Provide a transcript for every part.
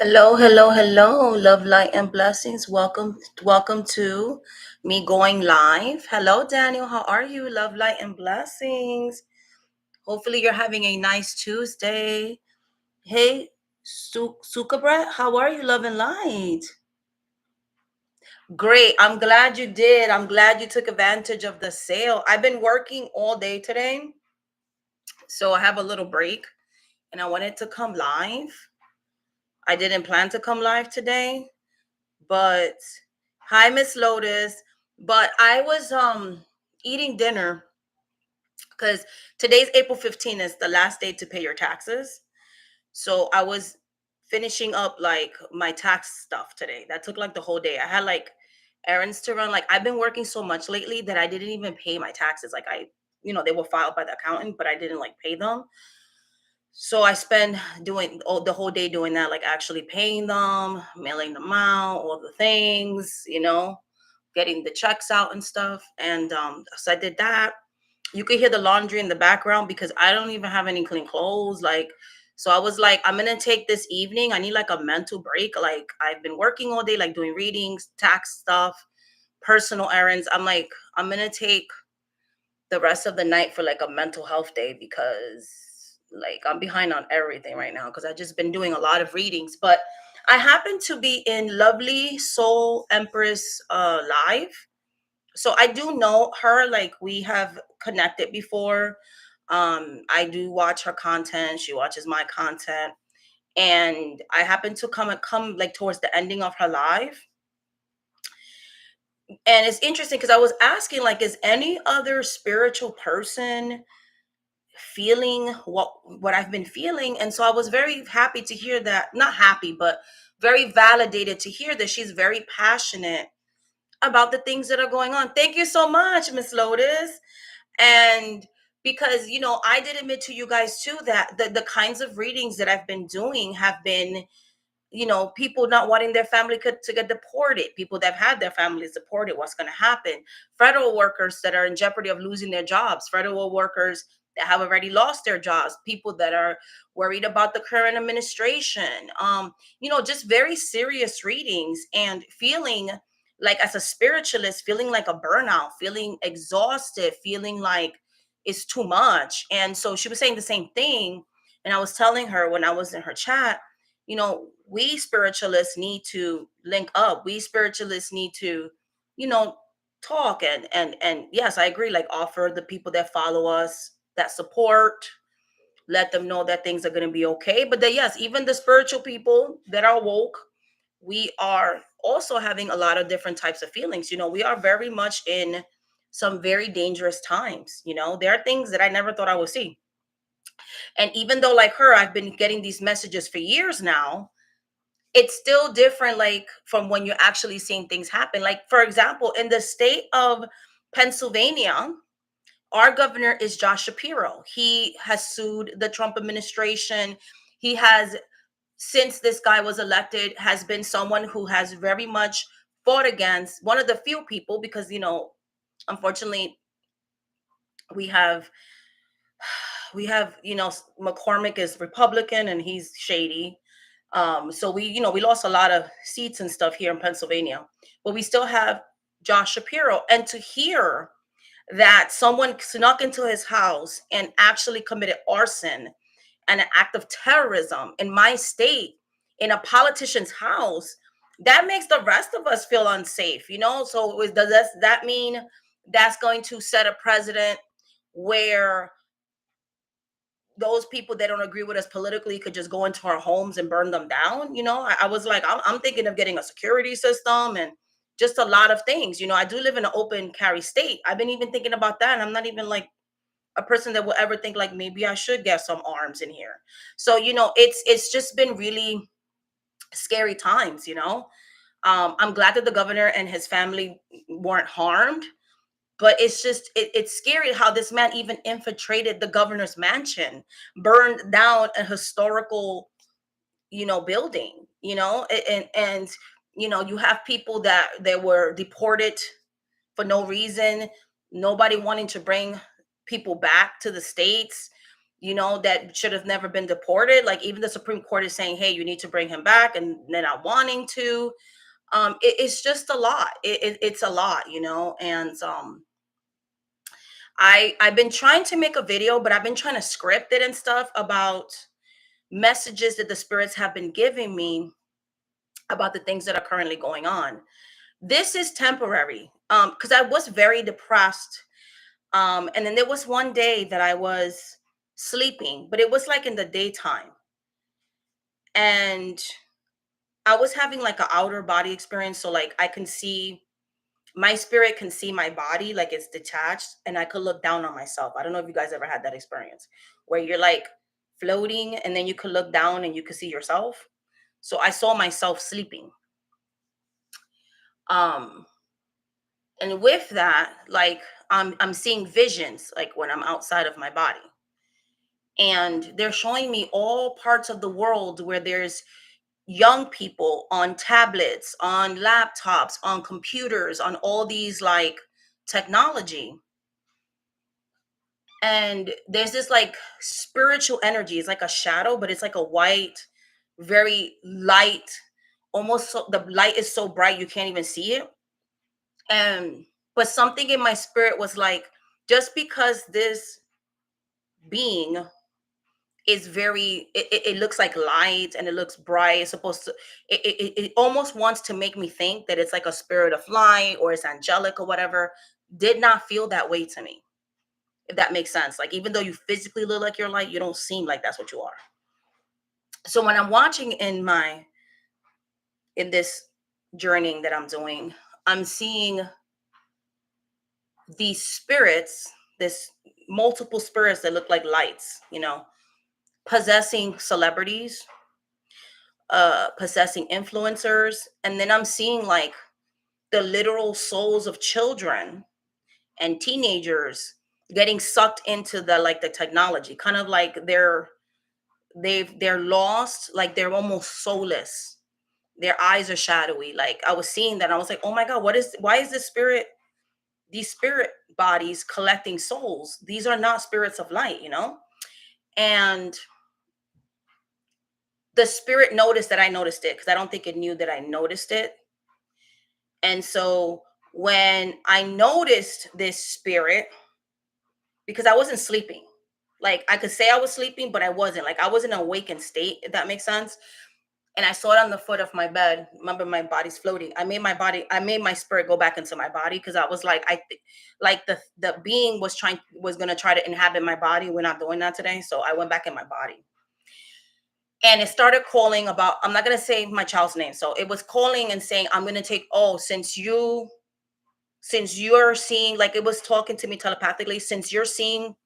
Hello, hello, hello. Love, light, and blessings. Welcome to me going live. Hello, Daniel. How are you? Love, light, and blessings. Hopefully, you're having a nice Tuesday. Hey, Sukabrat, how are you? Love and light. Great. I'm glad you did. I'm glad you took advantage of the sale. I've been working all day today, so I have a little break, and I wanted to come live. I didn't plan to come live today, but hi, Miss Lotus. But I was eating dinner because today's April 15th is the last day to pay your taxes. So I was finishing up like my tax stuff today. That took like the whole day. I had like errands to run. Like I've been working so much lately that I didn't even pay my taxes. Like they were filed by the accountant, but I didn't like pay them. So I spend doing the whole day doing that, like actually paying them, mailing them out, all the things, getting the checks out and stuff. And so I did that. You could hear the laundry in the background because I don't even have any clean clothes. Like, so I was like, I'm gonna take this evening. I need like a mental break. Like I've been working all day, like doing readings, tax stuff, personal errands. I'm like, I'm gonna take the rest of the night for like a mental health day because like I'm behind on everything right now because I've just been doing a lot of readings. But I happen to be in Lovely Soul Empress live. So I do know her, like we have connected before. I do watch her content, she watches my content, and I happen to come like towards the ending of her live. And it's interesting because I was asking, like, is any other spiritual person feeling what I've been feeling? And so I was very happy to hear that, not happy, but very validated to hear that she's very passionate about the things that are going on. Thank you so much, Miss Lotus. And because I did admit to you guys too that the kinds of readings that I've been doing have been people not wanting their family to get deported, people that have had their families deported, what's going to happen, federal workers that are in jeopardy of losing their jobs, federal workers that have already lost their jobs, people that are worried about the current administration, just very serious readings, and feeling like, as a spiritualist, feeling like a burnout, feeling exhausted, feeling like it's too much. And so she was saying the same thing, and I was telling her when I was in her chat, we spiritualists need to link up. We spiritualists need to, you know, talk, and yes, I agree. Like, offer the people that follow us that support, let them know that things are going to be okay. But then, yes, even the spiritual people that are woke, we are also having a lot of different types of feelings. We are very much in some very dangerous times. There are things that I never thought I would see. And even though, like her, I've been getting these messages for years now, it's still different, like, from when you're actually seeing things happen. Like, for example, in the state of Pennsylvania, our governor is Josh Shapiro. He has sued the Trump administration. He has, since this guy was elected, has been someone who has very much fought against, one of the few people, because unfortunately, we have McCormick is Republican and he's shady. So we lost a lot of seats and stuff here in Pennsylvania, but we still have Josh Shapiro. And to hear that someone snuck into his house and actually committed arson and an act of terrorism in my state, in a politician's house, that makes the rest of us feel unsafe. So does that mean that's going to set a precedent where those people that don't agree with us politically could just go into our homes and burn them down? I was like, I'm thinking of getting a security system and just a lot of things. I do live in an open carry state. I've been even thinking about that, and I'm not even like a person that will ever think like maybe I should get some arms in here. So it's just been really scary times. I'm glad that the governor and his family weren't harmed, but it's scary how this man even infiltrated the governor's mansion, burned down a historical building, and you have people that were deported for no reason, nobody wanting to bring people back to the states. that should have never been deported. Like even the Supreme Court is saying, hey, you need to bring him back, and they're not wanting to. It's just a lot. It's a lot, and I've been trying to make a video, but I've been trying to script it and stuff about messages that the spirits have been giving me about the things that are currently going on. This is temporary. Because I was very depressed. And then there was one day that I was sleeping, but it was like in the daytime. And I was having like an outer body experience. So like I can see my spirit can see my body like it's detached, and I could look down on myself. I don't know if you guys ever had that experience where you're like floating and then you could look down and you could see yourself. So I saw myself sleeping. Um and with that, like I'm seeing visions like when I'm outside of my body. And they're showing me all parts of the world where there's young people on tablets, on laptops, on computers, on all these like technology. And there's this like spiritual energy. It's like a shadow, but it's like a white, very light, almost the light is so bright you can't even see it. And but something in my spirit was like, just because this being is very it looks like light and it looks bright, it's supposed to it almost wants to make me think that it's like a spirit of light or it's angelic or whatever. Did not feel that way to me, if that makes sense. Like even though you physically look like you're light, you don't seem like that's what you are. So when I'm watching in this journeying that I'm doing, I'm seeing these spirits, this multiple spirits that look like lights, possessing celebrities, possessing influencers. And then I'm seeing like the literal souls of children and teenagers getting sucked into the technology, kind of like they're lost, like they're almost soulless. Their eyes are shadowy. Like I was seeing that, and I was like, oh my god, why is these spirit bodies collecting souls? These are not spirits of light. And the spirit noticed that I noticed it, because I don't think it knew that I noticed it. And so when I noticed this spirit, because I wasn't sleeping, like I could say I was sleeping, but I wasn't. Like I was in an awakened state, if that makes sense. And I saw it on the foot of my bed. Remember, my body's floating. I made my spirit go back into my body, because I was like, like the being was gonna try to inhabit my body. We're not doing that today. So I went back in my body, and it started calling about. I'm not gonna say my child's name. So it was calling and saying, I'm gonna take. Oh, since you're seeing, like it was talking to me telepathically, since you're seeing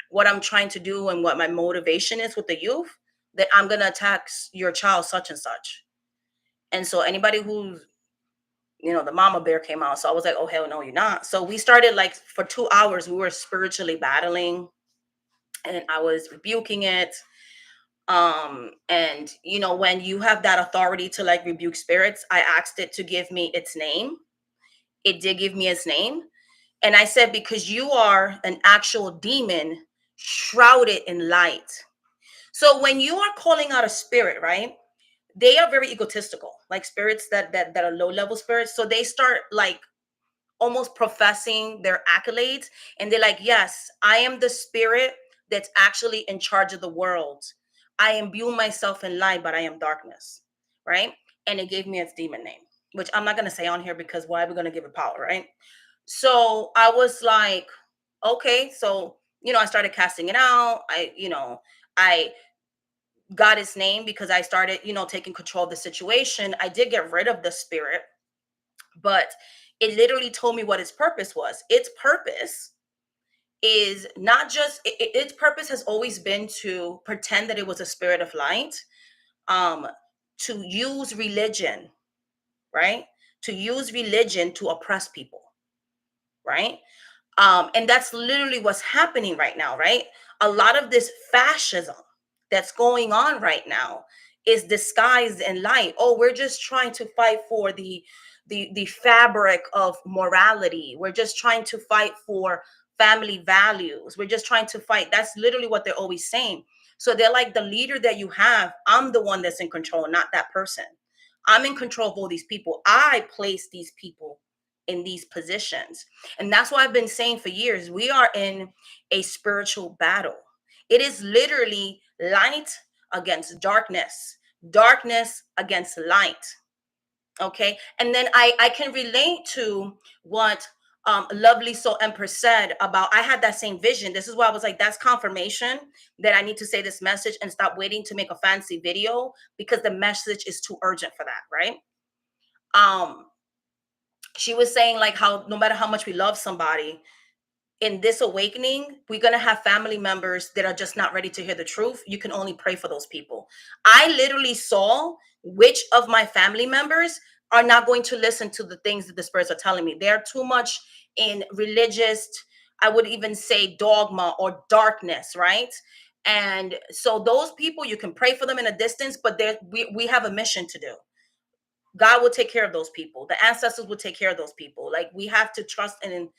what I'm trying to do and what my motivation is with the youth, that I'm gonna attack your child such and such. And so anybody who's, the mama bear came out. So I was like, oh hell no, you're not. So we started like for 2 hours, we were spiritually battling, and I was rebuking it. And when you have that authority to like rebuke spirits, I asked it to give me its name. It did give me its name. And I said, because you are an actual demon shrouded in light. So when you are calling out a spirit, right? They are very egotistical, like spirits that are low level spirits. So they start like almost professing their accolades, and they're like, yes, I am the spirit that's actually in charge of the world. I imbue myself in light, but I am darkness, right? And it gave me its demon name, which I'm not going to say on here, because why are we going to give it power, right? So I was like, okay. So I started casting it out. I got its name because I started taking control of the situation. I did get rid of the spirit, but it literally told me what its purpose was. Its purpose is not just its purpose has always been to pretend that it was a spirit of light, um to use religion, right? To use religion to oppress people, right? And that's literally what's happening right now, right? A lot of this fascism that's going on right now is disguised in light. Oh, we're just trying to fight for the fabric of morality. We're just trying to fight for family values. We're just trying to fight. That's literally what they're always saying. So they're like, the leader that you have, I'm the one that's in control, not that person. I'm in control of all these people. I place these people in these positions. And that's why I've been saying for years, we are in a spiritual battle. It is literally light against darkness, darkness against light. Okay. And then I can relate to what lovely soul empress said about, I had that same vision. This is why I was like, that's confirmation that I need to say this message and stop waiting to make a fancy video, because the message is too urgent for that, right? um she was saying like how no matter how much we love somebody, in this awakening, we're going to have family members that are just not ready to hear the truth. You can only pray for those people. I literally saw which of my family members are not going to listen to the things that the spirits are telling me. They're too much in religious, I would even say dogma or darkness, right? And so those people, you can pray for them in a distance, but we have a mission to do. God will take care of those people. The ancestors will take care of those people. Like, we have to trust in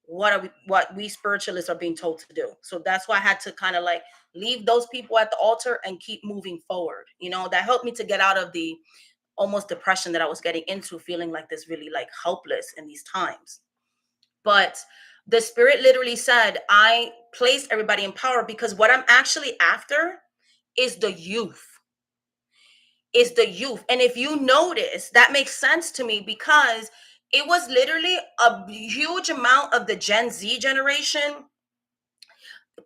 what we spiritualists are being told to do. So that's why I had to kind of like leave those people at the altar and keep moving forward. That helped me to get out of the almost depression that I was getting into, feeling like this really like helpless in these times. But the spirit literally said, I placed everybody in power because what I'm actually after is the youth. And if you notice, that makes sense to me, because it was literally a huge amount of the Gen Z generation,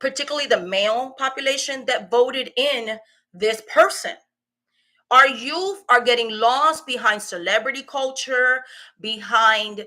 particularly the male population, that voted in this person. Our youth are getting lost behind celebrity culture, behind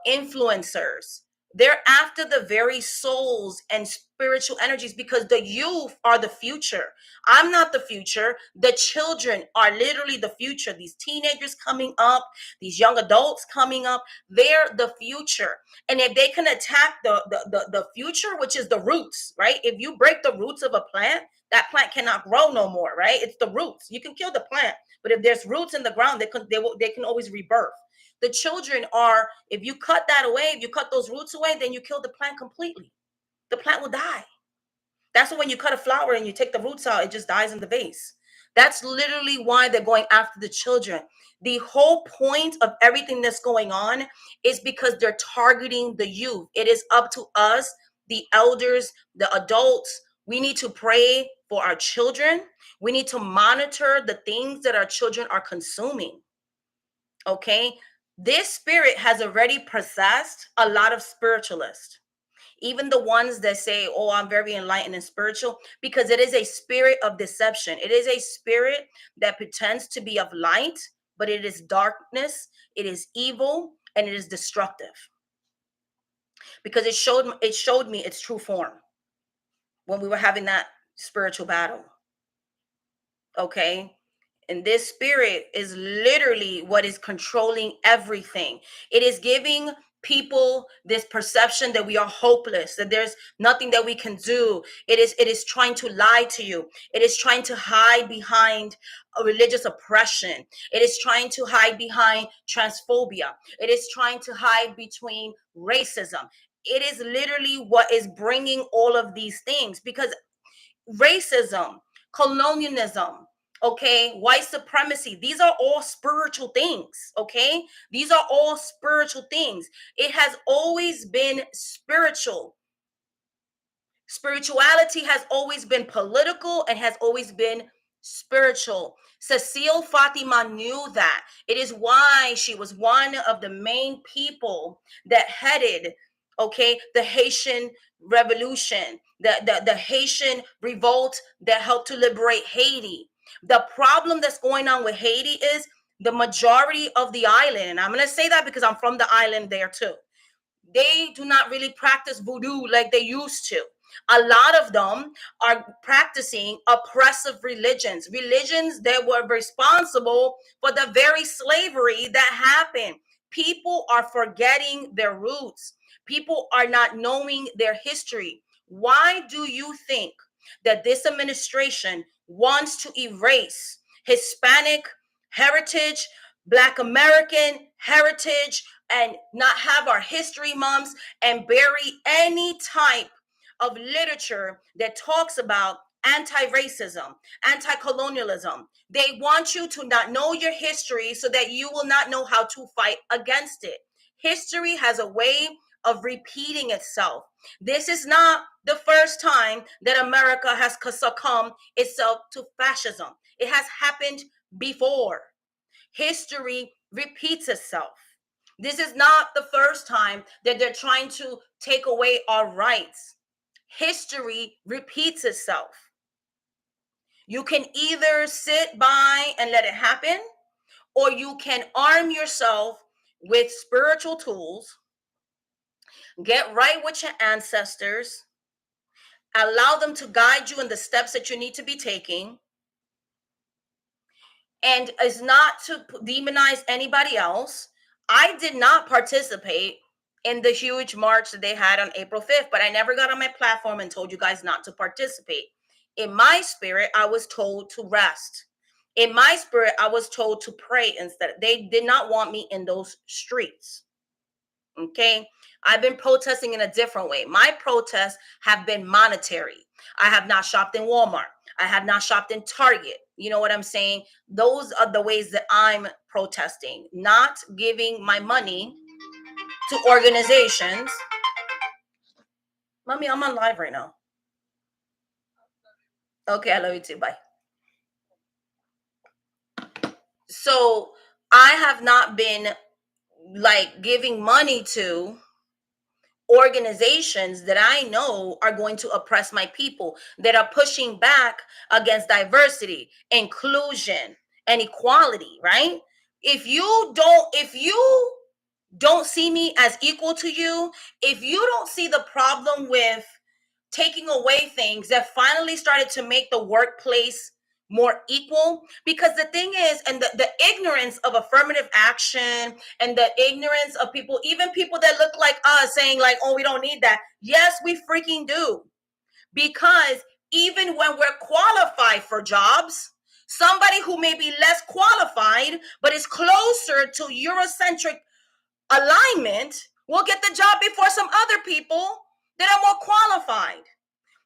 influencers. They're after the very souls and spiritual energies, because the youth are the future. I'm not the future. The children are literally the future. These teenagers coming up, these young adults coming up, they're the future. And if they can attack the future, which is the roots, right? If you break the roots of a plant, that plant cannot grow no more, right? It's the roots. You can kill the plant, but if there's roots in the ground, they can always rebirth. The children are, if you cut that away, if you cut those roots away, then you kill the plant completely. The plant will die. That's when you cut a flower and you take the roots out, it just dies in the vase. That's literally why they're going after the children. The whole point of everything that's going on is because they're targeting the youth. It is up to us, the elders, the adults. We need to pray for our children. We need to monitor the things that our children are consuming. Okay? This spirit has already possessed a lot of spiritualists, even the ones that say, oh, I'm very enlightened and spiritual, because it is a spirit of deception. It is a spirit that pretends to be of light, but it is darkness, it is evil, and it is destructive. Because it showed me its true form when we were having that spiritual battle. Okay? And this spirit is literally what is controlling everything. It is giving people this perception that we are hopeless, that there's nothing that we can do. It is trying to lie to you. It is trying to hide behind a religious oppression. It is trying to hide behind transphobia. It is trying to hide between racism. It is literally what is bringing all of these things, because racism, colonialism, okay, white supremacy, these are all spiritual things. Okay, these are all spiritual things. It has always been spiritual. Spirituality has always been political and has always been spiritual. Cecile Fatima knew that. It is why she was one of the main people that headed, okay, the Haitian revolution, the Haitian revolt that helped to liberate Haiti. The problem that's going on with Haiti is the majority of the island, and I'm going to say that because I'm from the island there too, they do not really practice voodoo like they used to. A lot of them are practicing oppressive religions that were responsible for the very slavery that happened. People are forgetting their roots. People are not knowing their history. Why do you think that this administration wants to erase Hispanic heritage, Black American heritage, and not have our history months and bury any type of literature that talks about anti-racism, anti-colonialism. They want you to not know your history so that you will not know how to fight against it. History has a way of repeating itself. This is not the first time that America has succumbed itself to fascism. It has happened before. History repeats itself. This is not the first time that they're trying to take away our rights. History repeats itself. You can either sit by and let it happen, or you can arm yourself with spiritual tools, get right with your ancestors, allow them to guide you in the steps that you need to be taking, and is not to demonize anybody else. I did not participate in the huge march that they had on April 5th, but I never got on my platform and told you guys not to participate. In my spirit, I was told to rest. In my spirit, I was told to pray instead. They did not want me in those streets. Okay. I've been protesting in a different way. My protests have been monetary. I have not shopped in Walmart. I have not shopped in Target. You know what I'm saying? Those are the ways that I'm protesting, not giving my money to organizations. Mommy, I'm on live right now. Okay, I love you too. Bye. So I have not been like giving money to organizations that I know are going to oppress my people, that are pushing back against diversity, inclusion, and equality, right? If you don't see me as equal to you, if you don't see the problem with taking away things that finally started to make the workplace more equal, because the thing is, and the ignorance of affirmative action, and the ignorance of people, even people that look like us, saying like, oh, we don't need that. Yes, we freaking do. Because even when we're qualified for jobs, somebody who may be less qualified but is closer to Eurocentric alignment will get the job before some other people that are more qualified.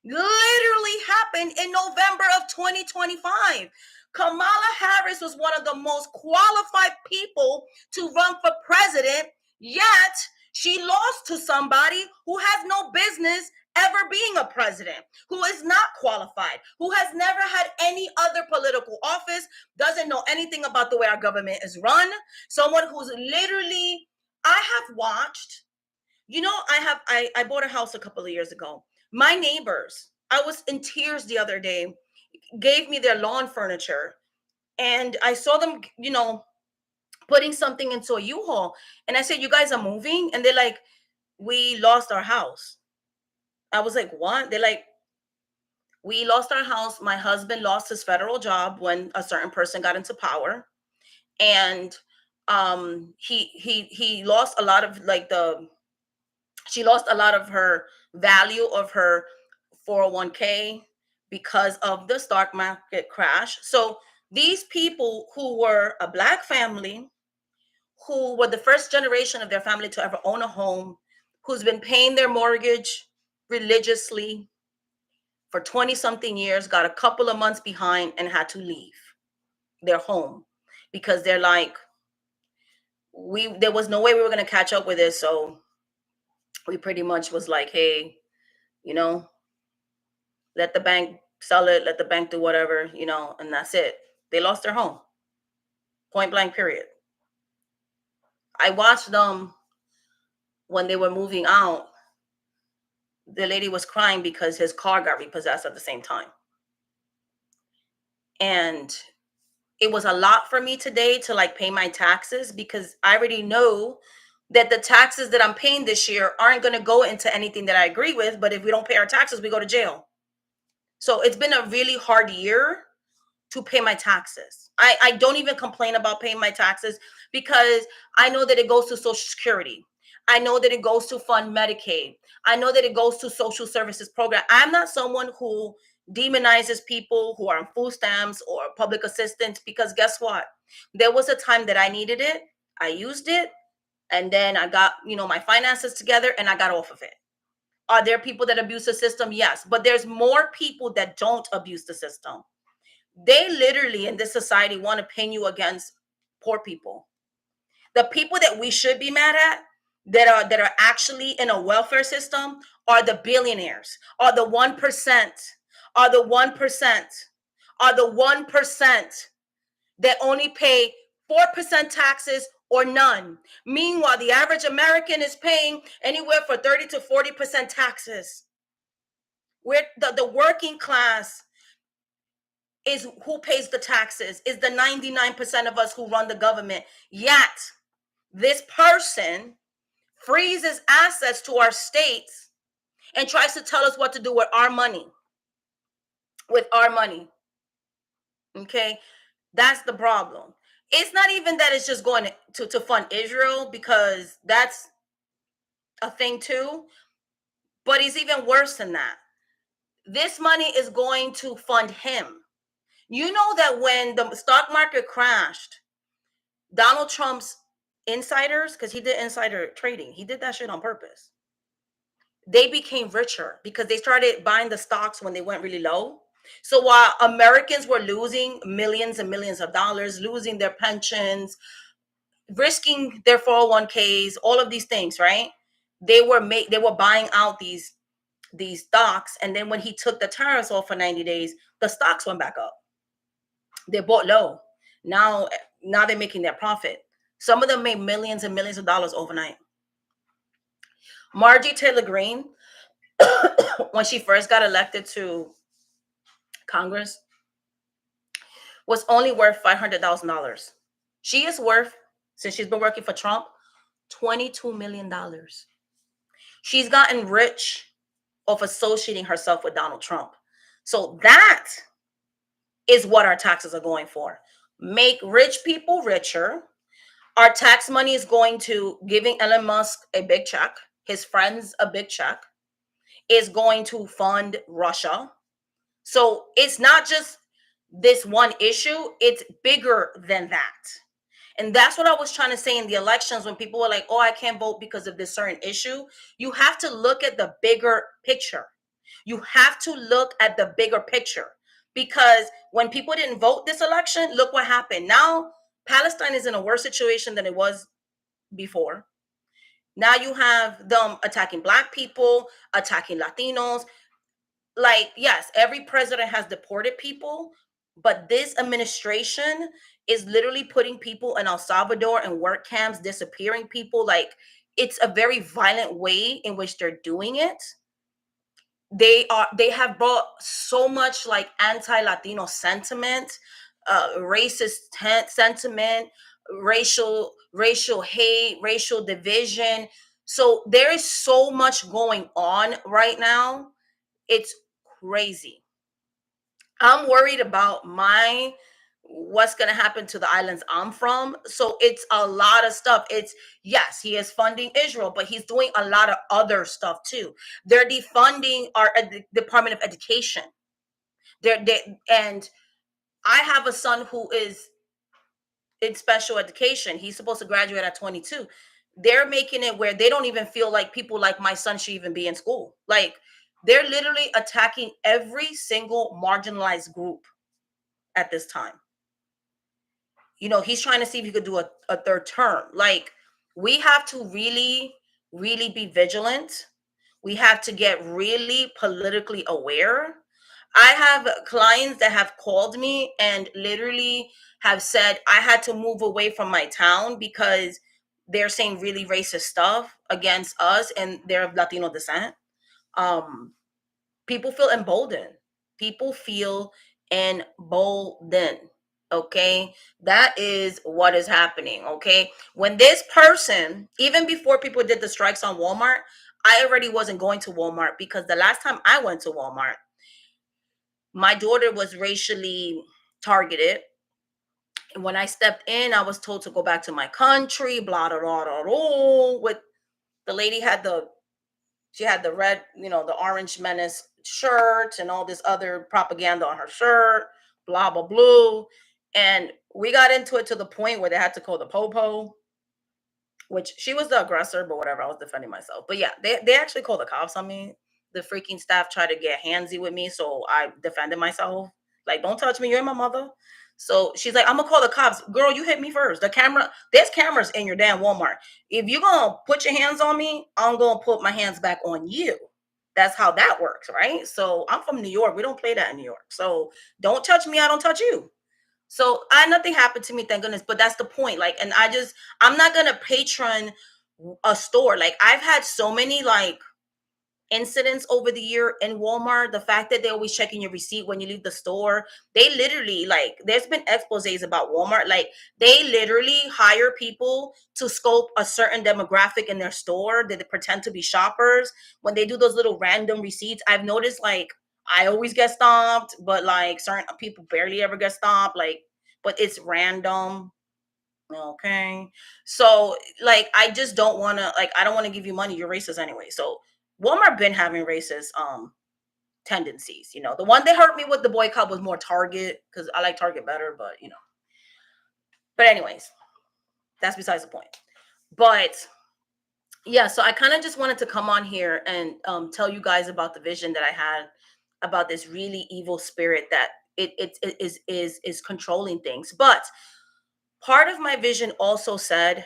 Literally happened in November of 2025. Kamala Harris was one of the most qualified people to run for president, yet she lost to somebody who has no business ever being a president, who is not qualified, who has never had any other political office, doesn't know anything about the way our government is run, someone who's literally, I have watched, I bought a house a couple of years ago. My neighbors, I was in tears the other day, gave me their lawn furniture, and I saw them, putting something into a U-Haul, and I said, "You guys are moving?" And they're like, "We lost our house." I was like, "What?" They're like, "We lost our house. My husband lost his federal job when a certain person got into power, and he lost a lot of like the she lost a lot of her value of her 401k because of the stock market crash." So these people who were a black family, who were the first generation of their family to ever own a home, who's been paying their mortgage religiously for 20 something years, got a couple of months behind and had to leave their home because they're like, there was no way we were going to catch up with this. So we pretty much was like, hey, you know, let the bank sell it, let the bank do whatever, and that's it. They lost their home. Point blank, period. I watched them when they were moving out. The lady was crying because his car got repossessed at the same time. And it was a lot for me today to like pay my taxes, because I already know that the taxes that I'm paying this year aren't going to go into anything that I agree with. But if we don't pay our taxes, we go to jail. So it's been a really hard year to pay my taxes. I don't even complain about paying my taxes, because I know that it goes to Social Security. I know that it goes to fund Medicaid. I know that it goes to social services program. I'm not someone who demonizes people who are on food stamps or public assistance, because guess what? There was a time that I needed it. I used it, and then I got, my finances together and I got off of it. Are there people that abuse the system? Yes, but there's more people that don't abuse the system. They literally in this society want to pin you against poor people. The people that we should be mad at, that are actually in a welfare system, are the billionaires, are the 1%, are the 1%, are the 1% that only pay 4% taxes or none. Meanwhile, the average American is paying anywhere for 30 to 40% taxes. Where the working class is who pays the taxes, is the 99% of us who run the government. Yet, this person freezes assets to our states and tries to tell us what to do with our money. With our money. Okay? That's the problem. It's not even that it's just going to fund Israel, because that's a thing too. But it's even worse than that. This money is going to fund him. You know that when the stock market crashed, Donald Trump's insiders, because he did insider trading, he did that shit on purpose. They became richer because they started buying the stocks when they went really low. So while Americans were losing millions and millions of dollars, losing their pensions, risking their 401ks, all of these things, right? They were buying out these stocks, and then when he took the tariffs off for 90 days, the stocks went back up. They bought low. Now they're making their profit. Some of them made millions and millions of dollars overnight. Margie Taylor Greene, when she first got elected to Congress, was only worth $500,000. She is worth, since she's been working for Trump, $22 million. She's gotten rich of associating herself with Donald Trump. So that is what our taxes are going for. Make rich people richer. Our tax money is going to giving Elon Musk a big check, his friends a big check, is going to fund Russia. So it's not just this one issue, it's bigger than that. And that's what I was trying to say in the elections when people were like, oh, I can't vote because of this certain issue. You have to look at the bigger picture. You have to look at the bigger picture, because when people didn't vote this election, look what happened. Now, Palestine is in a worse situation than it was before. Now you have them attacking Black people, attacking Latinos. Like, yes, every president has deported people, but this administration is literally putting people in El Salvador and work camps, disappearing people. Like, it's a very violent way in which they're doing it. They have brought so much like anti-Latino sentiment, racist sentiment, racial hate, racial division. So there is so much going on right now. It's crazy. I'm worried about what's going to happen to the islands I'm from. So it's a lot of stuff. It's, yes, he is funding Israel, but he's doing a lot of other stuff too. They're defunding our Department of Education. And I have a son who is in special education. He's supposed to graduate at 22. They're making it where they don't even feel like people like my son should even be in school. Like, they're literally attacking every single marginalized group at this time. He's trying to see if he could do a third term. Like, we have to really, really be vigilant. We have to get really politically aware. I have clients that have called me and literally have said I had to move away from my town because they're saying really racist stuff against us and they're of Latino descent. People feel emboldened. People feel emboldened. Okay, that is what is happening. Okay, when this person, even before people did the strikes on Walmart, I already wasn't going to Walmart, because the last time I went to Walmart, my daughter was racially targeted. And when I stepped in, I was told to go back to my country, blah, blah, blah, blah, blah. With the lady she had the red, the Orange Menace shirt and all this other propaganda on her shirt, blah, blah, blah. And we got into it to the point where they had to call the popo. which she was the aggressor, but whatever. I was defending myself. But yeah, they actually called the cops on me. The freaking staff tried to get handsy with me, so I defended myself. Like, don't touch me. You ain't my mother. So she's like, I'm gonna call the cops. Girl, you hit me first. The camera, there's cameras in your damn Walmart. If you're gonna put your hands on me, I'm gonna put my hands back on you. That's how that works, right? So I'm from New York. We don't play that in New York. So don't touch me, I don't touch you. So I nothing happened to me, thank goodness. But that's the point. Like, and I'm not gonna patron a store. Like I've had so many like incidents over the year in Walmart. The fact that they're always checking your receipt when you leave the store. They literally like there's been exposés about Walmart. Like they literally hire people to scope a certain demographic in their store that they pretend to be shoppers. When they do those little random receipts, I've noticed like I always get stomped, but like certain people barely ever get stomped. Like, but it's random. Okay. So like I just don't wanna like I don't want to give you money, you're racist anyway. So Walmart been having racist tendencies. The one that hurt me with the boycott was more Target, because I like Target better, but But anyways, that's besides the point. But yeah, so I kind of just wanted to come on here and tell you guys about the vision that I had about this really evil spirit that it is controlling things. But part of my vision also said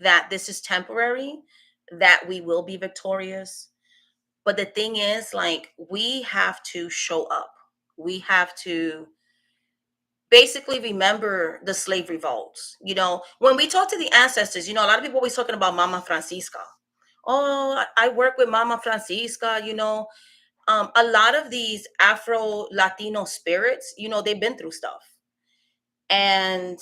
that this is temporary, that we will be victorious. But the thing is, like, we have to show up. We have to basically remember the slave revolts. When we talk to the ancestors, a lot of people always talking about Mama Francisca. Oh, I work with Mama Francisca. A lot of these Afro Latino spirits, they've been through stuff. And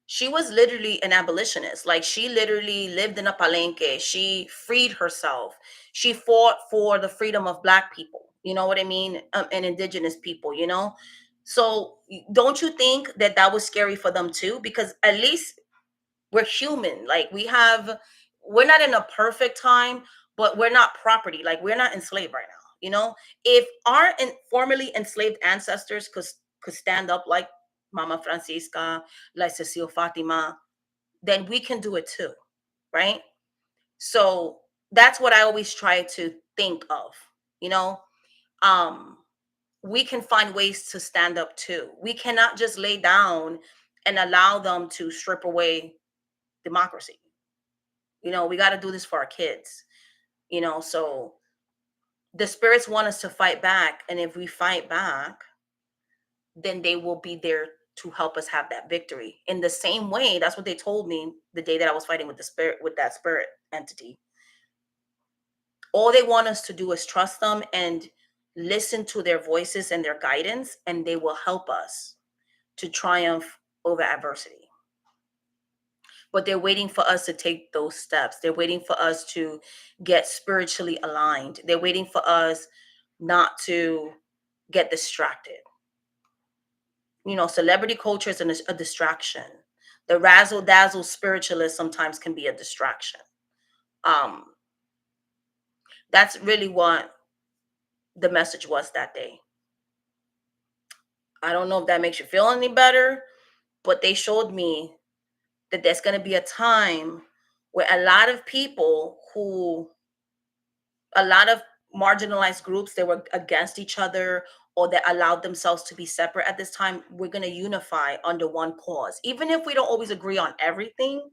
she was literally an abolitionist. Like she literally lived in a palenque. She freed herself. She fought for the freedom of Black people. You know what I mean? And indigenous people. So don't you think that that was scary for them too? Because at least we're human. Like we're not in a perfect time, but we're not property. Like we're not enslaved right now. If our formerly enslaved ancestors could stand up like Mama Francisca, like Cecile Fatima, then we can do it too, right? So that's what I always try to think of. You know, um, we can find ways to stand up too. We cannot just lay down and allow them to strip away democracy. We got to do this for our kids. So the spirits want us to fight back, and if we fight back, then they will be there to help us have that victory. In the same way, that's what they told me the day that I was fighting with that spirit entity. All they want us to do is trust them and listen to their voices and their guidance, and they will help us to triumph over adversity. But they're waiting for us to take those steps. They're waiting for us to get spiritually aligned. They're waiting for us not to get distracted. Celebrity culture is a distraction. The razzle dazzle spiritualist sometimes can be a distraction. Um, that's really what the message was that day. I don't know if that makes you feel any better, but they showed me that there's going to be a time where a lot of marginalized groups that were against each other or that allowed themselves to be separate at this time, we're going to unify under one cause, even if we don't always agree on everything.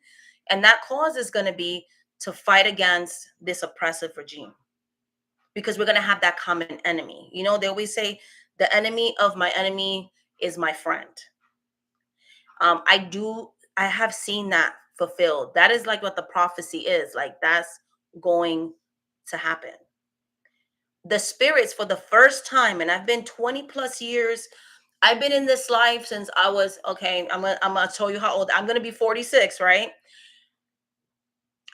And that cause is going to be to fight against this oppressive regime, because we're going to have that common enemy. They always say the enemy of my enemy is my friend. I have seen that fulfilled. That is like what the prophecy is. Like that's going to happen. The spirits, for the first time, and I've been 20 plus years, I've been in this life since I was, okay, I'm gonna tell you how old. I'm gonna be 46, right?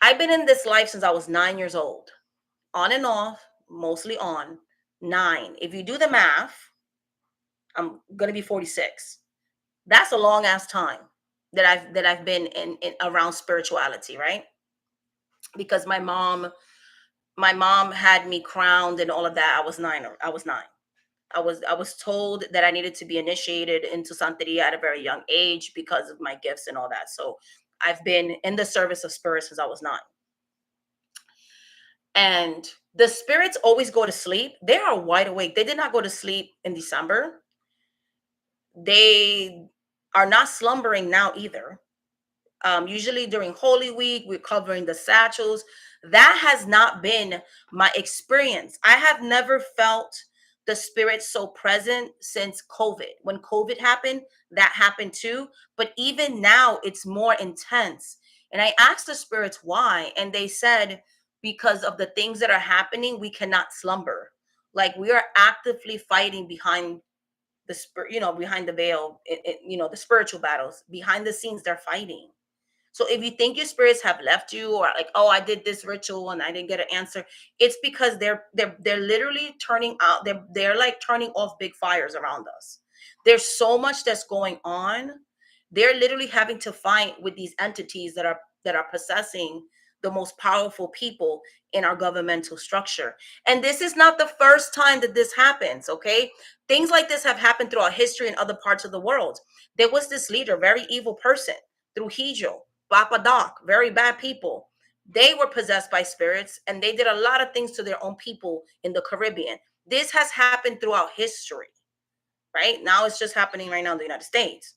I've been in this life since I was 9 years old, on and off, mostly on. Nine. If you do the math, I'm gonna be 46. That's a long ass time that I've been in around spirituality, right? Because my mom had me crowned and all of that. I was nine. I was told that I needed to be initiated into Santeria at a very young age because of my gifts and all that. So I've been in the service of spirits since I was 9. And the spirits always go to sleep. They are wide awake. They did not go to sleep in December. They are not slumbering now either. Usually during Holy Week, we're covering the satchels. That has not been my experience. I have never felt the spirit so present since COVID. When COVID happened, that happened too. But even now, it's more intense. And I asked the spirits why, and they said, because of the things that are happening, we cannot slumber. Like we are actively fighting behind the spirit, behind the veil, the spiritual battles. Behind the scenes, they're fighting. So if you think your spirits have left you, or like, oh, I did this ritual and I didn't get an answer, it's because they're literally turning out. They're like turning off big fires around us. There's so much that's going on. They're literally having to fight with these entities that are possessing the most powerful people in our governmental structure. And this is not the first time that this happens, okay? Things like this have happened throughout history in other parts of the world. There was this leader, very evil person, Trujillo, Papa Doc, very bad people. They were possessed by spirits and they did a lot of things to their own people in the Caribbean. This has happened throughout history, right? Now it's just happening right now in the United States.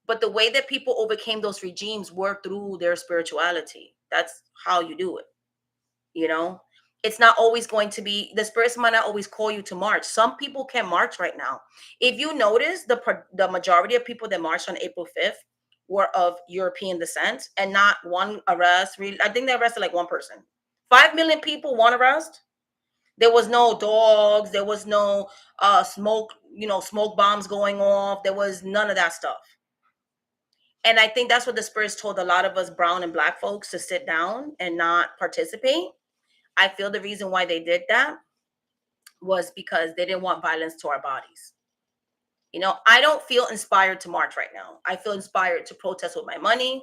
But the way that people overcame those regimes were through their spirituality. That's how you do it, you know? It's not always going to be, the spirits might not always call you to march. Some people can march right now. If you notice, the majority of people that marched on April 5th were of European descent, and not one arrest. Really, I think they arrested like one person. 5 million people, one arrest. There was no dogs. There was no smoke. Smoke bombs going off. There was none of that stuff. And I think that's what the spirits told a lot of us brown and black folks, to sit down and not participate. I feel the reason why they did that was because they didn't want violence to our bodies. I don't feel inspired to march right now. I feel inspired to protest with my money,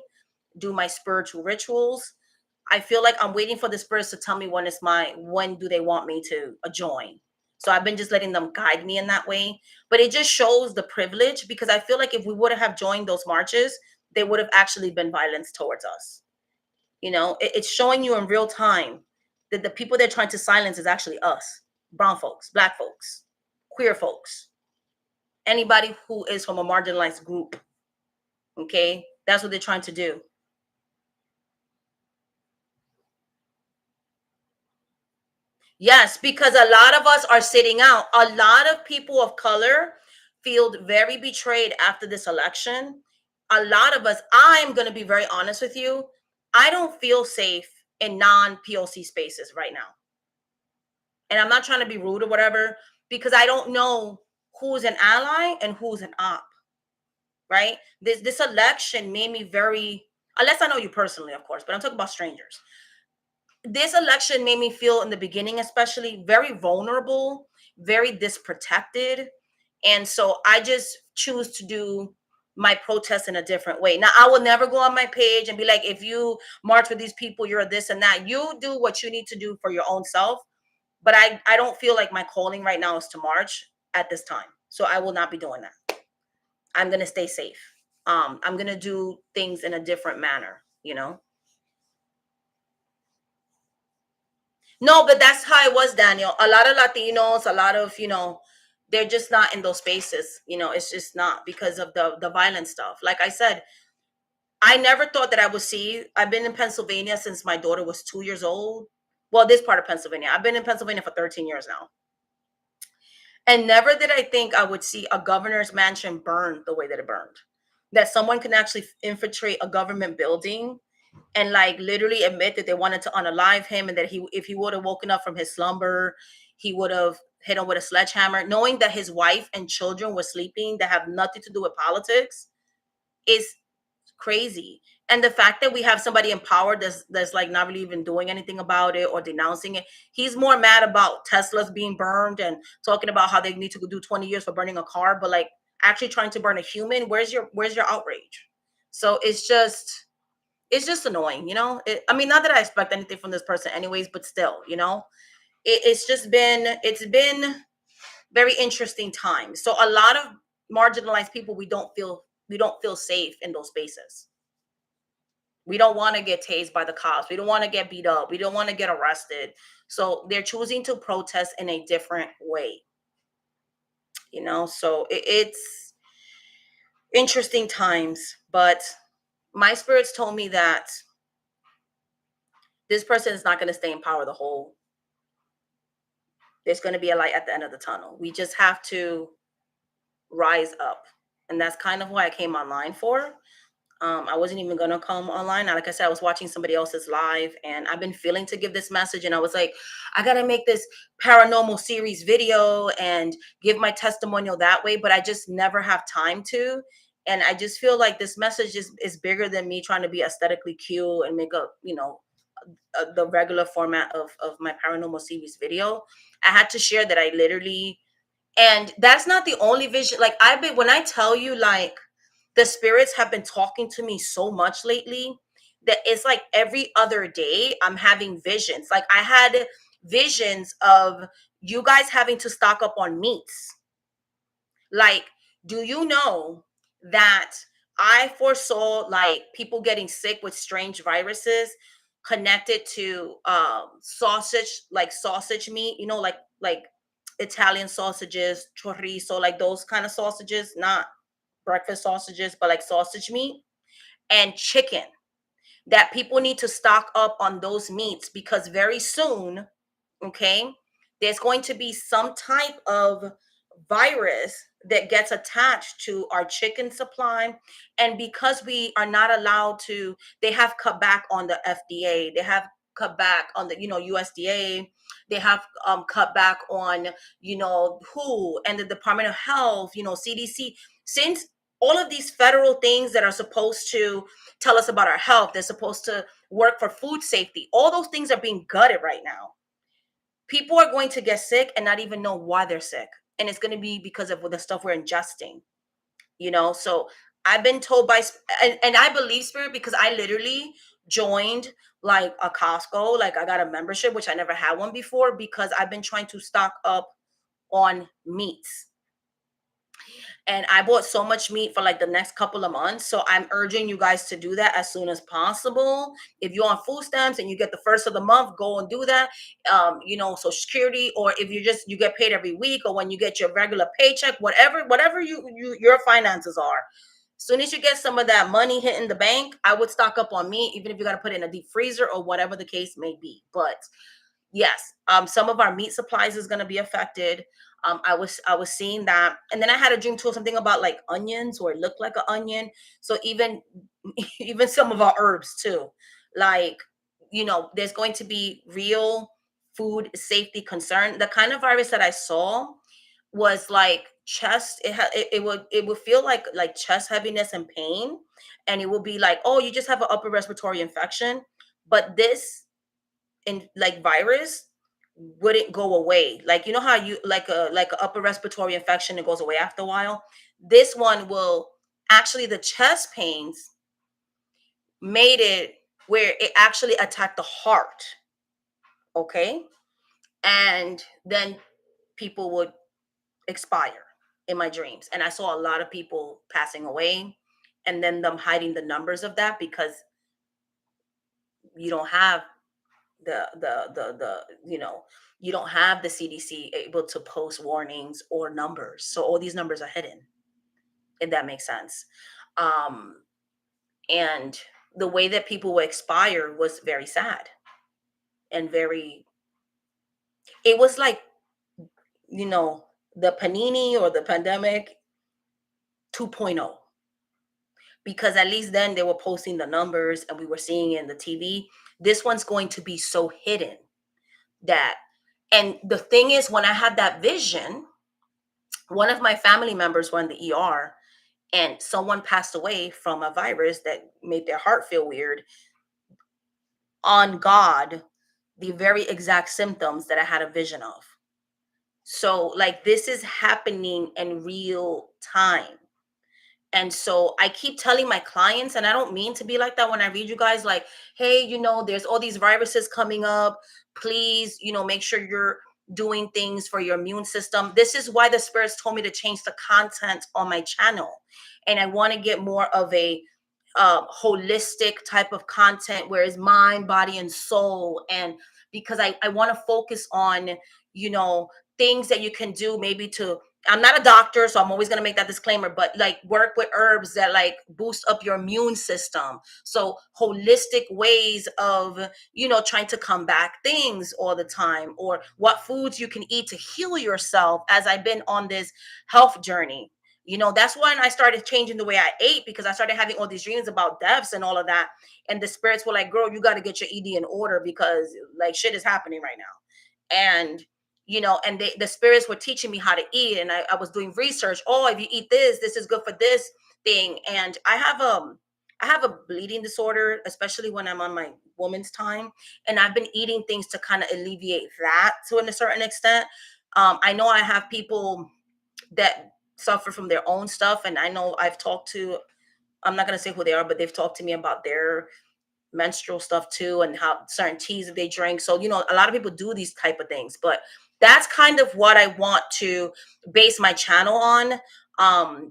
do my spiritual rituals. I feel like I'm waiting for the spirits to tell me when do they want me to join. So I've been just letting them guide me in that way. But it just shows the privilege, because I feel like if we would have joined those marches, there would have actually been violence towards us. It's showing you in real time that the people they're trying to silence is actually us: brown folks, black folks, queer folks, anybody who is from a marginalized group. Okay, that's what they're trying to do. Yes, because a lot of us are sitting out. A lot of people of color feel very betrayed after this election. A lot of us, I'm going to be very honest with you, I don't feel safe in non POC spaces right now. And I'm not trying to be rude or whatever, because I don't know who's an ally and who's an op, right? This election made me very, unless I know you personally, of course, but I'm talking about strangers. This election made me feel, in the beginning especially, very vulnerable, very disprotected. And so I just choose to do my protest in a different way. Now, I will never go on my page and be like, if you march with these people, you're this and that. You do what you need to do for your own self. But I don't feel like my calling right now is to march at this time. So I will not be doing that. I'm going to stay safe. I'm going to do things in a different manner. No, but that's how it was, Daniel. A lot of Latinos, a lot of, they're just not in those spaces. It's just not, because of the violent stuff. Like I said, I never thought that I would see. I've been in Pennsylvania since my daughter was 2 years old. Well, this part of Pennsylvania. I've been in Pennsylvania for 13 years now. And never did I think I would see a governor's mansion burn the way that it burned. That someone can actually infiltrate a government building and like literally admit that they wanted to unalive him, and that if he would have woken up from his slumber, he would have hit him with a sledgehammer, knowing that his wife and children were sleeping, that have nothing to do with politics, is crazy. And the fact that we have somebody in power that's like not really even doing anything about it or denouncing it. He's more mad about Teslas being burned and talking about how they need to do 20 years for burning a car, but like actually trying to burn a human. Where's your outrage? So it's just annoying. I mean, not that I expect anything from this person anyways, but still, it's just been very interesting times. So a lot of marginalized people, we don't feel safe in those spaces. We don't want to get tased by the cops. We don't want to get beat up. We don't want to get arrested. So they're choosing to protest in a different way, So it's interesting times. But my spirits told me that this person is not going to stay in power the whole. There's going to be a light at the end of the tunnel. We just have to rise up. And that's kind of why I came online for. I wasn't even gonna come online. Like I said, I was watching somebody else's live, and I've been feeling to give this message. And I was like, I gotta make this paranormal series video and give my testimonial that way, but I just never have time to. And I just feel like this message is bigger than me trying to be aesthetically cute and make the regular format of my paranormal series video. I had to share that I literally, and that's not the only vision. Like when I tell you, like, the spirits have been talking to me so much lately that it's like every other day I'm having visions. Like I had visions of you guys having to stock up on meats. Like, do you know that I foresaw like people getting sick with strange viruses connected to sausage, like sausage meat, like Italian sausages, chorizo, like those kind of sausages, not breakfast sausages, but like sausage meat and chicken, that people need to stock up on those meats because very soon, okay, there's going to be some type of virus that gets attached to our chicken supply. And because we are not allowed to, they have cut back on the FDA, they have cut back on the USDA, they have cut back on WHO and the Department of Health, CDC, since all of these federal things that are supposed to tell us about our health, they're supposed to work for food safety, all those things are being gutted right now. People are going to get sick and not even know why they're sick, and it's going to be because of the stuff we're ingesting. So I've been told and I believe spirit because I literally joined like a Costco, like I got a membership, which I never had one before, because I've been trying to stock up on meats. And I bought so much meat for like the next couple of months. So I'm urging you guys to do that as soon as possible. If you're on food stamps and you get the first of the month, go and do that. Social security, or if you get paid every week, or when you get your regular paycheck, whatever your finances are. As soon as you get some of that money hitting the bank, I would stock up on meat, even if you got to put it in a deep freezer or whatever the case may be. But yes, some of our meat supplies is going to be affected. I was seeing that, and then I had a dream too, something about like onions, or it looked like an onion. So even even some of our herbs too, like there's going to be real food safety concern. The kind of virus that I saw was like chest. It would feel like chest heaviness and pain, and it will be like, oh, you just have an upper respiratory infection. But this in like virus wouldn't go away. Like how you like a upper respiratory infection, it goes away after a while. This one will actually, the chest pains made it where it actually attacked the heart. Okay. And then people would expire in my dreams. And I saw a lot of people passing away, and then them hiding the numbers of that because you don't have the you don't have the CDC able to post warnings or numbers, so all these numbers are hidden, if that makes sense. Um and the way that people will expire was very sad, and very, it was like, you know the panini or the pandemic 2.0, because at least then they were posting the numbers and we were seeing it in the TV. This one's going to be so hidden that, and the thing is, when I had that vision, one of my family members were in the ER, and someone passed away from a virus that made their heart feel weird. On God, the very exact symptoms that I had a vision of. So, like, this is happening in real time. And so I keep telling my clients, and I don't mean to be like that when I read you guys, like, hey, there's all these viruses coming up. Please, make sure you're doing things for your immune system. This is why the spirits told me to change the content on my channel. And I want to get more of a holistic type of content where it's mind, body, and soul. And because I want to focus on, you know, things that you can do maybe to, I'm not a doctor, so I'm always going to make that disclaimer, but like work with herbs that like boost up your immune system. So holistic ways of, you know, trying to combat things all the time, or what foods you can eat to heal yourself, as I've been on this health journey. You know, that's when I started changing the way I ate, because I started having all these dreams about deaths and all of that. And the spirits were like, girl, you got to get your ED in order, because like shit is happening right now. And, you know, and the spirits were teaching me how to eat. And I was doing research. Oh, if you eat this is good for this thing. And I have a bleeding disorder, especially when I'm on my woman's time. And I've been eating things to kind of alleviate that to a certain extent. I know I have people that suffer from their own stuff. And I know I've talked to, I'm not going to say who they are, but they've talked to me about their menstrual stuff too, and how certain teas that they drink. So, you know, a lot of people do these type of things, but that's kind of what I want to base my channel on.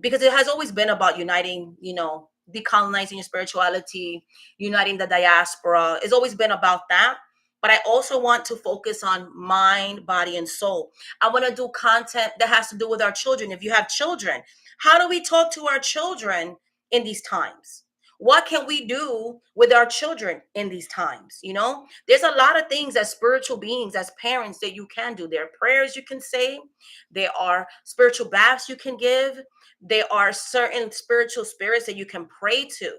Because it has always been about uniting, you know, decolonizing your spirituality, uniting the diaspora. It's always been about that. But I also want to focus on mind, body, and soul. I want to do content that has to do with our children. If you have children, how do we talk to our children in these times? What can we do with our children in these times? You know, there's a lot of things as spiritual beings, as parents, that you can do. There are prayers you can say, there are spiritual baths you can give, there are certain spiritual spirits that you can pray to,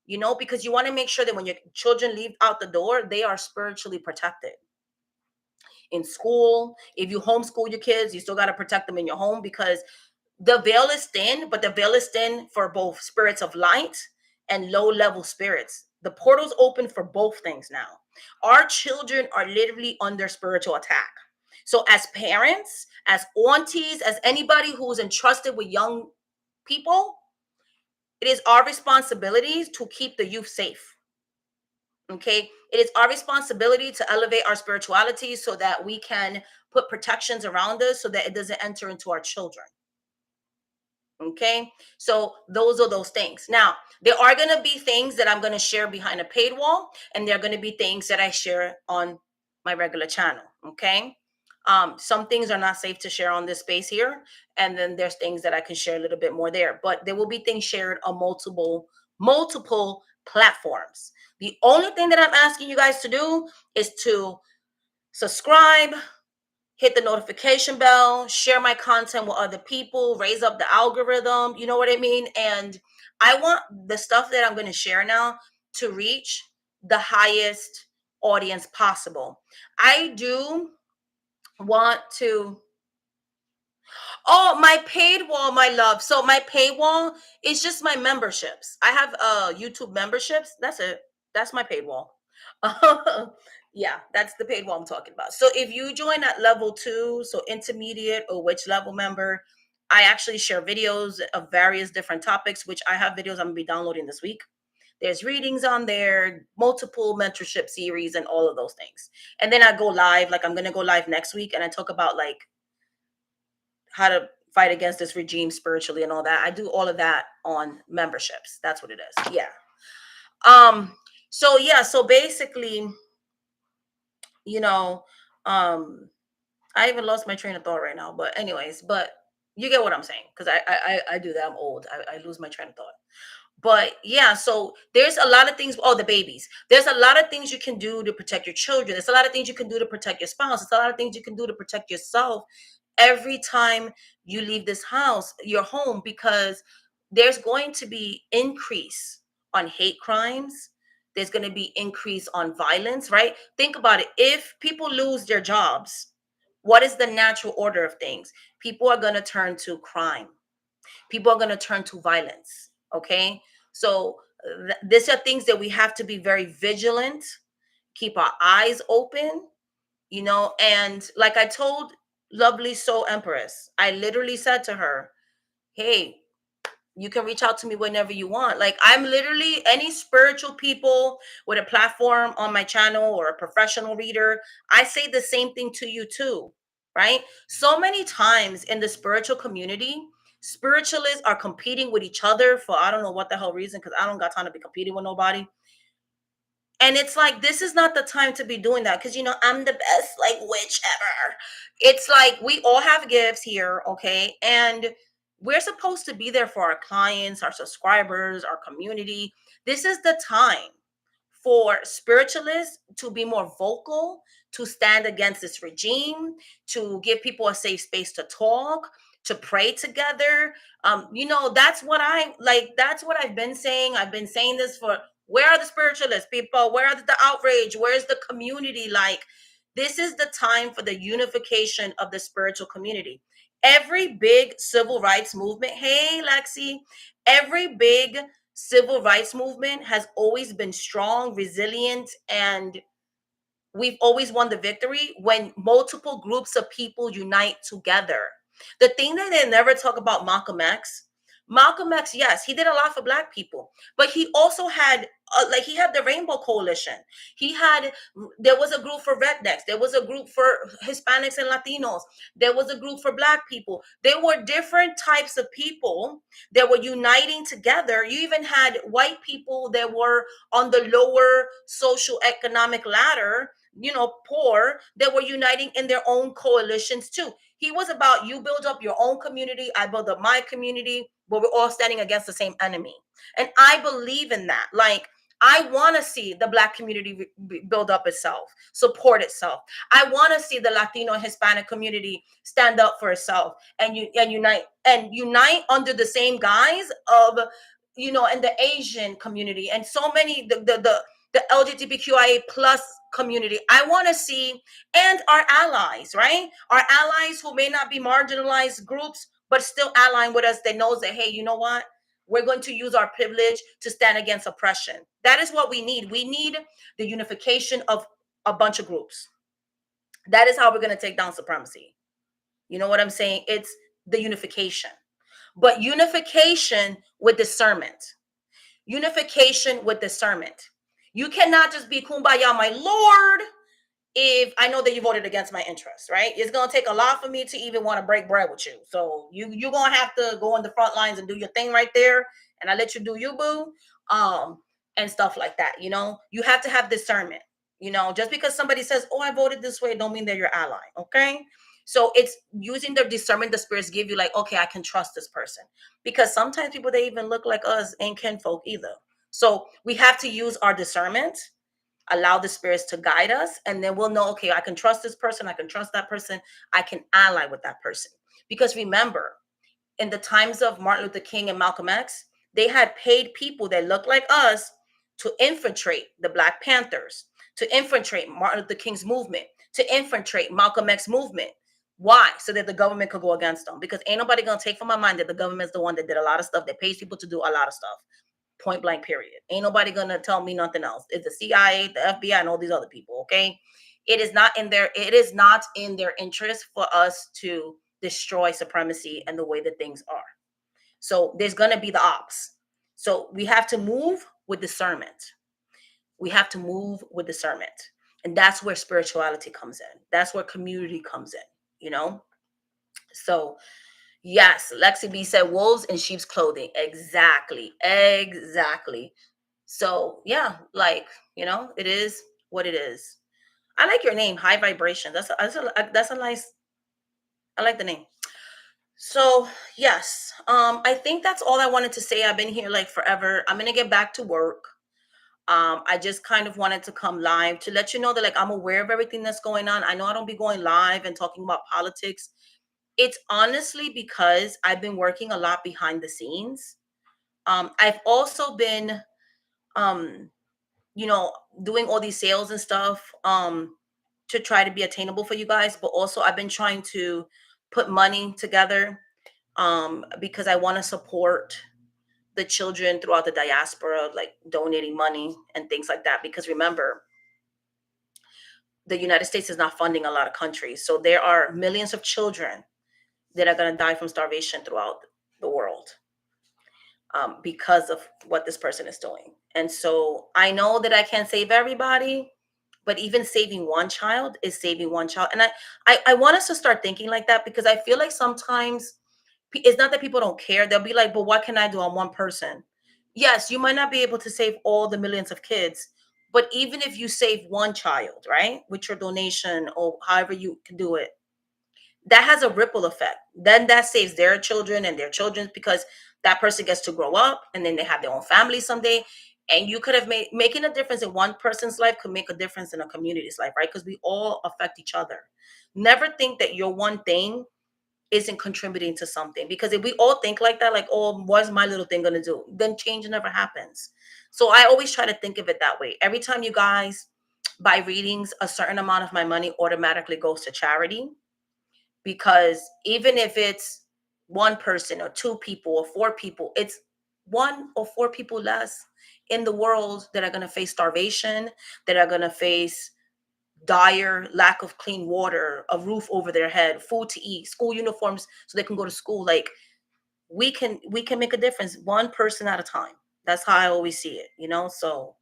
you know, because you want to make sure that when your children leave out the door, they are spiritually protected. In school, if you homeschool your kids, you still got to protect them in your home, because the veil is thin, but the veil is thin for both spirits of light and low level spirits. The portal's open for both things now. Our children are literally under spiritual attack. So, as parents, as aunties, as anybody who's entrusted with young people, it is our responsibility to keep the youth safe. Okay. It is our responsibility to elevate our spirituality so that we can put protections around us so that it doesn't enter into our children. Okay, so those are those things. Now, there are going to be things that I'm going to share behind a paid wall, and there are going to be things that I share on my regular channel. Okay, some things are not safe to share on this space here, and then there's things that I can share a little bit more there. But there will be things shared on multiple platforms. The only thing that I'm asking you guys to do is to subscribe, hit the notification bell, share my content with other people, raise up the algorithm, you know what I mean? And I want the stuff that I'm going to share now to reach the highest audience possible. I do want to, oh, my paid wall, my love. So my paywall is just my memberships. I have YouTube memberships. That's it. That's my paid wall. Yeah, that's the paid wall I'm talking about. So if you join at level 2, so intermediate or which level member, I actually share videos of various different topics, which I have videos I'm gonna be downloading this week. There's readings on there, multiple mentorship series, and all of those things. And then I go live, like I'm gonna go live next week, and I talk about like how to fight against this regime spiritually and all that. I do all of that on memberships. That's what it is. Yeah. Um, so yeah, so basically, you know, um, I even lost my train of thought right now. But anyways, but you get what I'm saying, because I do that. I'm old. I lose my train of thought. But yeah, so there's a lot of things. Oh, the babies. There's a lot of things you can do to protect your children. There's a lot of things you can do to protect your spouse. There's a lot of things you can do to protect yourself every time you leave this house, your home, because there's going to be increase on hate crimes. There's going to be increase on violence, right? Think about it. If people lose their jobs, what is the natural order of things? People are going to turn to crime. People are going to turn to violence. Okay. So these are things that we have to be very vigilant, keep our eyes open, you know. And like I told lovely soul empress, I literally said to her, hey, you can reach out to me whenever you want. Like, I'm literally any spiritual people with a platform on my channel or a professional reader, I say the same thing to you too. right? So many times in the spiritual community, spiritualists are competing with each other for I don't know what the hell reason, because I don't got time to be competing with nobody. And it's like, this is not the time to be doing that because, I'm the best, like, whichever. It's like, we all have gifts here, okay? And we're supposed to be there for our clients, our subscribers, our community. This is the time for spiritualists to be more vocal, to stand against this regime, to give people a safe space to talk, to pray together. That's what I like. That's what I've been saying. I've been saying this for, where are the spiritualists, people? Where are the outrage? Where's the community? Like, this is the time for the unification of the spiritual community. Every big civil rights movement, hey, Lexi, every big civil rights movement has always been strong, resilient, and we've always won the victory when multiple groups of people unite together. The thing that they never talk about Malcolm X, yes, he did a lot for black people, but he also had he had the Rainbow Coalition. He had There was a group for rednecks, there was a group for Hispanics and Latinos, there was a group for black people. There were different types of people that were uniting together. You even had white people that were on the lower social economic ladder, poor, that were uniting in their own coalitions too. He was about, you build up your own community, I build up my community, but we're all standing against the same enemy. And I believe in that. Like, I want to see the black community build up itself, support itself. I want to see the Latino and Hispanic community stand up for itself and unite under the same guise of, and the Asian community and so many the LGBTQIA plus community. I want to see, and our allies, right? Our allies who may not be marginalized groups, but still allying with us. That knows that, hey, you know what? We're going to use our privilege to stand against oppression. That is what we need. We need the unification of a bunch of groups. That is how we're going to take down supremacy. You know what I'm saying? It's the unification, but unification with discernment. Unification with discernment. You cannot just be kumbaya, my lord, if I know that you voted against my interests, right? It's gonna take a lot for me to even want to break bread with you. So you're gonna have to go on the front lines and do your thing right there, and I let you do you, boo, um, and stuff like that. You have to have discernment. Just because somebody says, "Oh, I voted this way," don't mean they're your ally. Okay. So it's using the discernment the spirits give you, like, okay, I can trust this person, because sometimes people they even look like us ain't kinfolk either. So we have to use our discernment, allow the spirits to guide us, and then we'll know, okay, I can trust this person, I can trust that person, I can ally with that person. Because remember, in the times of Martin Luther King and Malcolm X, they had paid people that looked like us to infiltrate the Black Panthers, to infiltrate Martin Luther King's movement, to infiltrate Malcolm X movement. Why? So that the government could go against them. Because ain't nobody gonna take from my mind that the government's the one that did a lot of stuff, that pays people to do a lot of stuff. Point blank, period. Ain't nobody gonna tell me nothing else. It's the CIA, the FBI, and all these other people. Okay, it is not in their interest for us to destroy supremacy and the way that things are. So there's gonna be the ops. So we have to move with discernment. We have to move with discernment, and that's where spirituality comes in. That's where community comes in. You know. So yes, Lexi B said wolves in sheep's clothing. Exactly. Exactly. So yeah, like, it is what it is. I like your name, High Vibration. That's a nice. I like the name. So yes, I think that's all I wanted to say. I've been here like forever. I'm gonna get back to work. I just kind of wanted to come live to let you know that, like, I'm aware of everything that's going on. I know I don't be going live and talking about politics. It's honestly because I've been working a lot behind the scenes. I've also been um you know, doing all these sales and stuff to try to be attainable for you guys. But also, I've been trying to put money together because I want to support the children throughout the diaspora, like donating money and things like that. Because remember, the United States is not funding a lot of countries. So there are millions of children that are going to die from starvation throughout the world because of what this person is doing. And so I know that I can't save everybody, but even saving one child is saving one child. And I want us to start thinking like that, because I feel like sometimes it's not that people don't care. They'll be like, but what can I do on one person? Yes, you might not be able to save all the millions of kids, but even if you save one child, right, with your donation or however you can do it, that has a ripple effect. Then that saves their children and their children, because that person gets to grow up and then they have their own family someday. And you could have made making a difference in one person's life could make a difference in a community's life, right? Because we all affect each other. Never think that your one thing isn't contributing to something, because if we all think like that, like, oh, what's my little thing gonna do, then change never happens. So I always try to think of it that way. Every time you guys buy readings, a certain amount of my money automatically goes to charity, because even if it's one person or two people or four people, it's one or four people less in the world that are going to face starvation, that are going to face dire lack of clean water, a roof over their head, food to eat, school uniforms so they can go to school. Like, we can make a difference one person at a time. That's how I always see it, so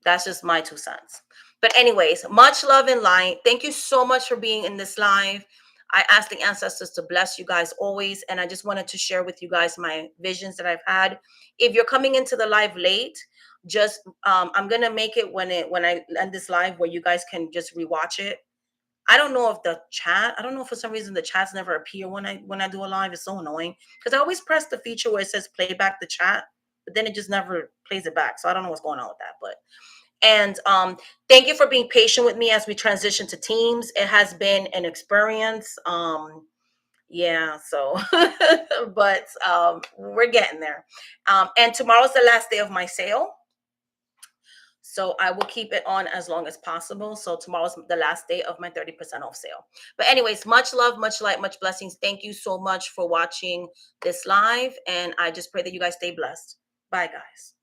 that's just my 2 cents. But anyways, much love and light. Thank you so much for being in this live. I ask the ancestors to bless you guys always, and I just wanted to share with you guys my visions that I've had. If you're coming into the live late, just I'm gonna make it when I end this live where you guys can just rewatch it. I don't know if the chat. I don't know if for some reason the chats never appear when I do a live. It's so annoying because I always press the feature where it says play back the chat, but then it just never plays it back. So I don't know what's going on with that. But and thank you for being patient with me as we transition to Teams. It has been an experience. Yeah, so but we're getting there. And tomorrow's the last day of my sale. So I will keep it on as long as possible. So tomorrow's the last day of my 30% off sale. But anyways, much love, much light, much blessings. Thank you so much for watching this live. And I just pray that you guys stay blessed. Bye, guys.